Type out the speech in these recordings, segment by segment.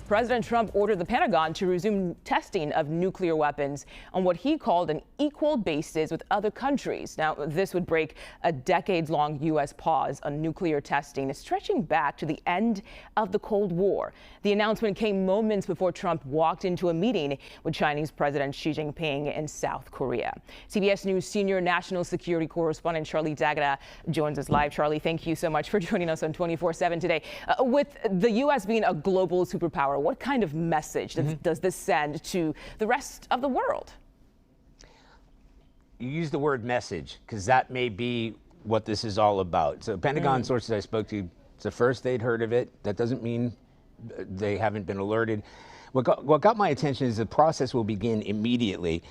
President Trump ordered the Pentagon to resume testing of nuclear weapons on what he called an equal basis with other countries. Now, this would break a decades-long U.S. pause on nuclear testing, stretching back to the end of the Cold War. The announcement came moments before Trump walked into a meeting with Chinese President Xi Jinping in South Korea. CBS News senior national security correspondent Charlie D'Agata joins us live. Charlie, thank you so much for joining us on 24/7 today. With the U.S. being a global superpower, what kind of message does this send to the rest of the world? You use the word message because that may be what this is all about. So Pentagon sources I spoke to, it's the first they'd heard of it. That doesn't mean they haven't been alerted. What got my attention is the process will begin immediately.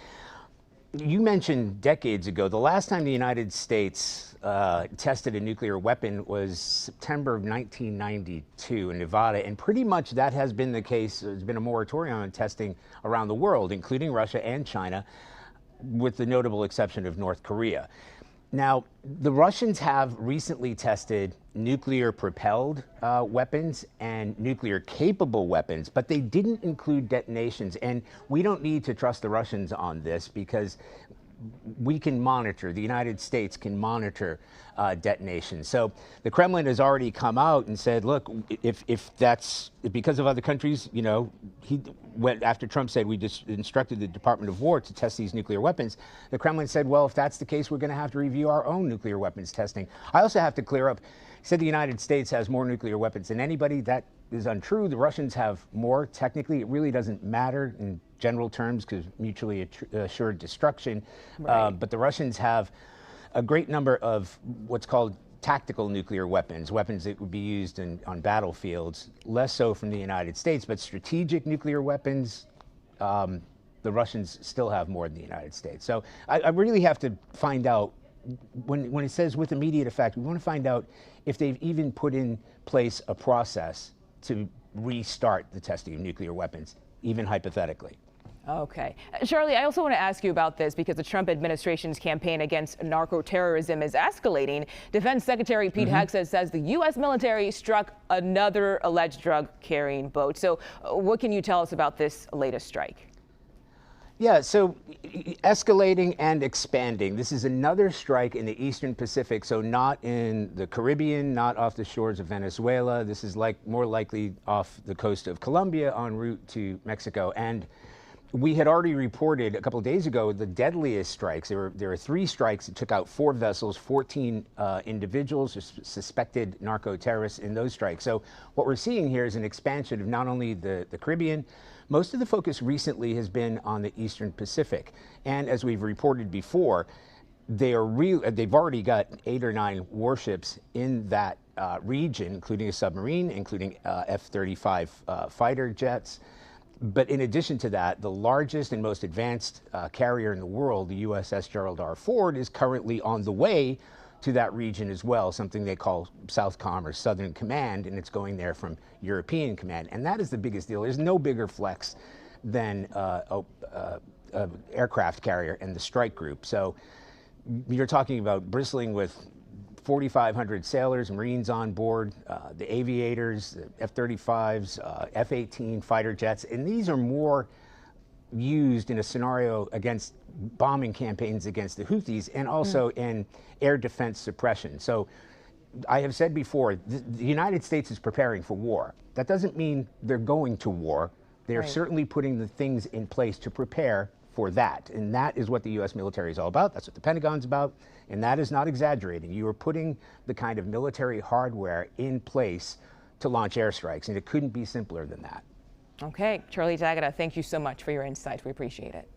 You mentioned decades ago, the last time the United States tested a nuclear weapon was September of 1992 in Nevada, and pretty much that has been the case. There's been a moratorium on testing around the world, including Russia and China, with the notable exception of North Korea. Now, the Russians have recently tested nuclear-propelled weapons and nuclear-capable weapons, but they didn't include detonations. And we don't need to trust the Russians on this because we can monitor, the United States can monitor detonations. So the Kremlin has already come out and said, look, if that's because of other countries, you know, he went after Trump said we just instructed the Department of War to test these nuclear weapons. The Kremlin said, well, if that's the case, we're going to have to review our own nuclear weapons testing. I also have to clear up, he said the United States has more nuclear weapons than anybody. That is untrue. The Russians have more. Technically, it really doesn't matter in general terms because mutually assured destruction. Right. But the Russians have a great number of what's called tactical nuclear weapons, weapons that would be used on battlefields, less so from the United States, but strategic nuclear weapons, the Russians still have more than the United States. So I really have to find out, when it says with immediate effect, we want to find out if they've even put in place a process to restart the testing of nuclear weapons, even hypothetically. Okay. Charlie, I also want to ask you about this because the Trump administration's campaign against narco-terrorism is escalating. Defense Secretary Pete Hegseth says the U.S. military struck another alleged drug-carrying boat. So what can you tell us about this latest strike? Yeah, so escalating and expanding. This is another strike in the Eastern Pacific, so not in the Caribbean, not off the shores of Venezuela. This is more likely off the coast of Colombia en route to Mexico. And we had already reported a couple of days ago the deadliest strikes. There were 3 strikes that took out 4 vessels, 14 individuals, suspected narco-terrorists in those strikes. So what we're seeing here is an expansion of not only the Caribbean. Most of the focus recently has been on the Eastern Pacific. And as we've reported before, they've already got 8 or 9 warships in that region, including a submarine, including F-35 fighter jets. But in addition to that, the largest and most advanced carrier in the world, the USS Gerald R. Ford, is currently on the way to that region as well, something they call Southcom or Southern Command, and it's going there from European Command. And that is the biggest deal. There's no bigger flex than an aircraft carrier and the strike group. So you're talking about bristling with 4,500 sailors, Marines on board, the aviators, the F-35s, F-18 fighter jets, and these are more used in a scenario against bombing campaigns against the Houthis and also in air defense suppression. So I have said before, the United States is preparing for war. That doesn't mean they're going to war. They're certainly putting the things in place to prepare for that. And that is what the U.S. military is all about. That's what the Pentagon's about. And that is not exaggerating. You are putting the kind of military hardware in place to launch airstrikes. And it couldn't be simpler than that. Okay. Charlie D'Agata, thank you so much for your insight. We appreciate it.